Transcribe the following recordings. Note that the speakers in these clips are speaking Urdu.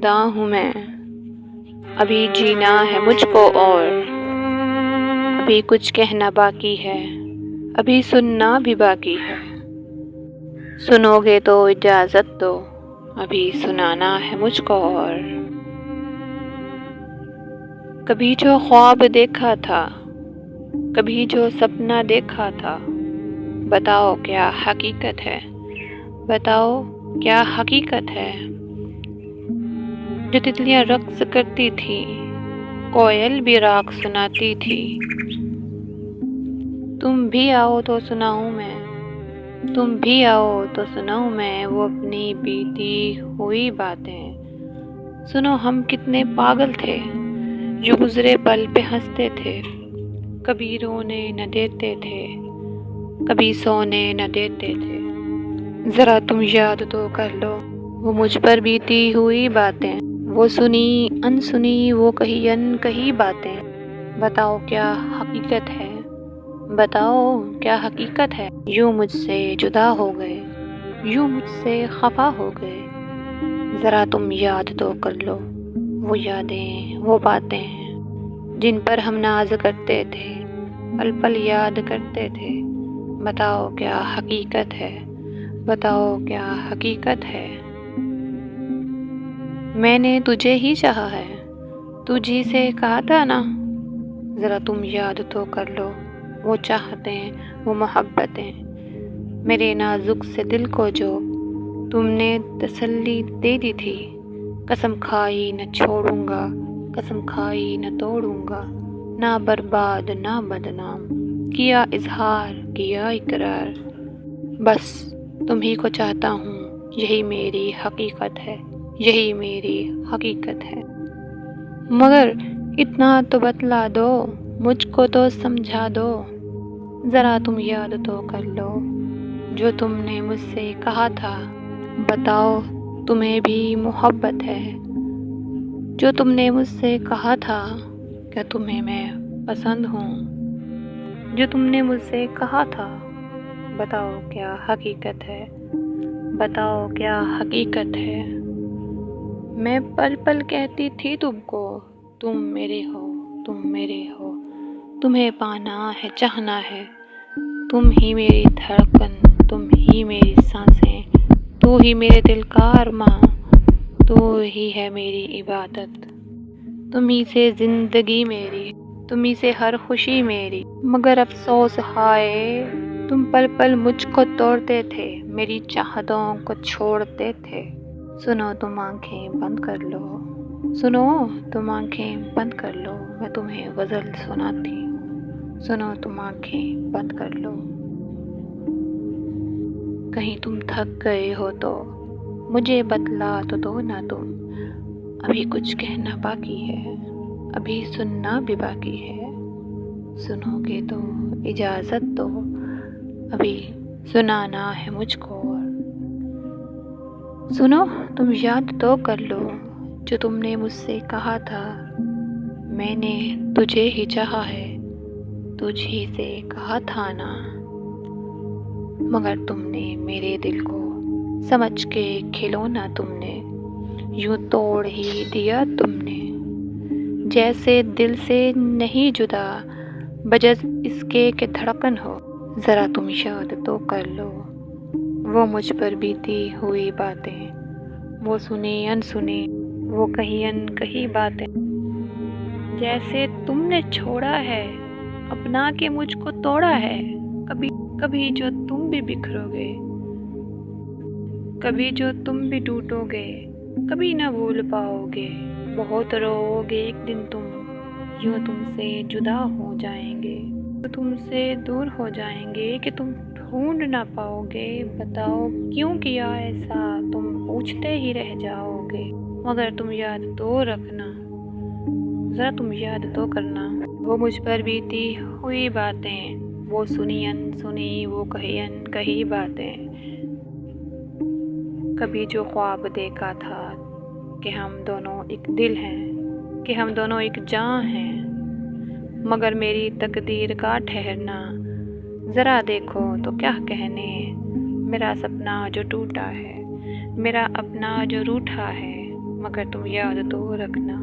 ابتدا ہوں میں، ابھی جینا ہے مجھ کو اور ابھی کچھ کہنا باقی ہے، ابھی سننا بھی باقی ہے۔ سنو گے تو اجازت دو، ابھی سنانا ہے مجھ کو اور کبھی جو خواب دیکھا تھا، کبھی جو سپنا دیکھا تھا، بتاؤ کیا حقیقت ہے، بتاؤ کیا حقیقت ہے۔ جو تتلیاں رقص کرتی تھی، کوئل بھی راگ سناتی تھی، تم بھی آؤ تو سناؤں میں، تم بھی آؤ تو سناؤں میں وہ اپنی بیتی ہوئی باتیں۔ سنو ہم کتنے پاگل تھے، جو گزرے پل پہ ہنستے تھے، کبھی رونے نہ دیتے تھے، کبھی سونے نہ دیتے تھے۔ ذرا تم یاد تو کر لو وہ مجھ پر بیتی ہوئی باتیں، وہ سنی انسنی وہ کہی انکہی باتیں۔ بتاؤ کیا حقیقت ہے، بتاؤ کیا حقیقت ہے۔ یوں مجھ سے جدا ہو گئے، یوں مجھ سے خفا ہو گئے۔ ذرا تم یاد تو کر لو وہ یادیں وہ باتیں جن پر ہم ناز کرتے تھے، پل پل یاد کرتے تھے۔ بتاؤ کیا حقیقت ہے، بتاؤ کیا حقیقت ہے۔ میں نے تجھے ہی چاہا ہے، تجھی سے کہا تھا نا۔ ذرا تم یاد تو کر لو وہ چاہتیں وہ محبتیں، میرے نازک سے دل کو جو تم نے تسلی دے دی تھی۔ قسم کھائی نہ چھوڑوں گا، قسم کھائی نہ توڑوں گا، نہ برباد نہ بدنام، کیا اظہار کیا اقرار۔ بس تم ہی کو چاہتا ہوں، یہی میری حقیقت ہے، یہی میری حقیقت ہے۔ مگر اتنا تو بتلا دو، مجھ کو تو سمجھا دو۔ ذرا تم یاد تو کر لو جو تم نے مجھ سے کہا تھا۔ بتاؤ تمہیں بھی محبت ہے، جو تم نے مجھ سے کہا تھا۔ کیا تمہیں میں پسند ہوں، جو تم نے مجھ سے کہا تھا۔ بتاؤ کیا حقیقت ہے، بتاؤ کیا حقیقت ہے۔ میں پل پل کہتی تھی تم کو، تم میرے ہو، تم میرے ہو، تمہیں پانا ہے چاہنا ہے۔ تم ہی میری دھڑکن، تم ہی میری سانسیں، تو ہی میرے دل کا ارماں، تو ہی ہے میری عبادت۔ تم ہی سے زندگی میری، تم ہی سے ہر خوشی میری۔ مگر افسوس ہائے تم پل پل مجھ کو توڑتے تھے، میری چاہتوں کو چھوڑتے تھے۔ سنو تم آنکھیں بند کر لو، سنو تم آنکھیں بند کر لو، میں تمہیں غزل سناتی ہوں۔ سنو تم آنکھیں بند کر لو۔ کہیں تم تھک گئے ہو تو مجھے بتلا تو دو نا تم، ابھی کچھ کہنا باقی ہے، ابھی سننا بھی باقی ہے۔ سنو گے تو اجازت دو، ابھی سنانا ہے مجھ کو اور سنو تم یاد تو کر لو جو تم نے مجھ سے کہا تھا۔ میں نے تجھے ہی چاہا ہے، تجھ ہی سے کہا تھا نا۔ مگر تم نے میرے دل کو سمجھ کے کھلونا تم نے یوں توڑ ہی دیا تم نے۔ جیسے دل سے نہیں جدا بجز اس کے کہ دھڑکن ہو۔ ذرا تم یاد تو کر لو وہ مجھ پر بیتی ہوئی باتیں، وہ سنی انسنی وہ کہی انکہی باتیں۔ جیسے تم نے چھوڑا ہے اپنا کے مجھ کو توڑا ہے، کبھی کبھی جو تم بھی بکھرو گے، کبھی جو تم بھی ٹوٹو گے، کبھی نہ بھول پاؤ گے۔ بہت رو گے ایک دن تم، یوں تم سے جدا ہو جائیں گے، تو تم سے دور ہو جائیں گے کہ تم ڈھونڈ نہ پاؤ گے۔ بتاؤ کیوں کیا ایسا، تم پوچھتے ہی رہ جاؤ گے۔ مگر تم یاد تو رکھنا، ذرا تم یاد تو کرنا وہ مجھ پر بیتی ہوئی باتیں، وہ سنی انسنی وہ کہی انکہی باتیں۔ کبھی جو خواب دیکھا تھا کہ ہم دونوں ایک دل ہیں، کہ ہم دونوں ایک جاں ہیں، مگر میری تقدیر کا ٹھہرنا ذرا دیکھو تو کیا کہنے۔ میرا سپنا جو ٹوٹا ہے، میرا اپنا جو روٹھا ہے، مگر تم یاد تو رکھنا،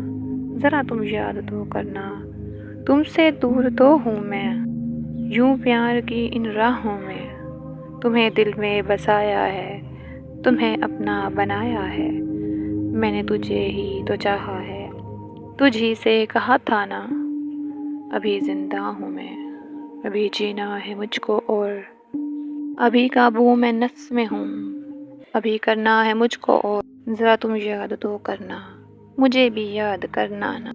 ذرا تم یاد تو کرنا، تم سے دور تو ہوں میں، یوں پیار کی ان راہوں میں، تمہیں دل میں بسایا ہے، تمہیں اپنا بنایا ہے، میں نے تجھے ہی تو چاہا ہے، تجھ ہی سے کہا تھا نا، ابھی زندہ ہوں میں، ابھی جینا ہے مجھ کو، اور ابھی قابو میں نفس میں ہوں، ابھی کرنا ہے مجھ کو، اور ذرا تم یاد تو کرنا، مجھے بھی یاد کرنا نا۔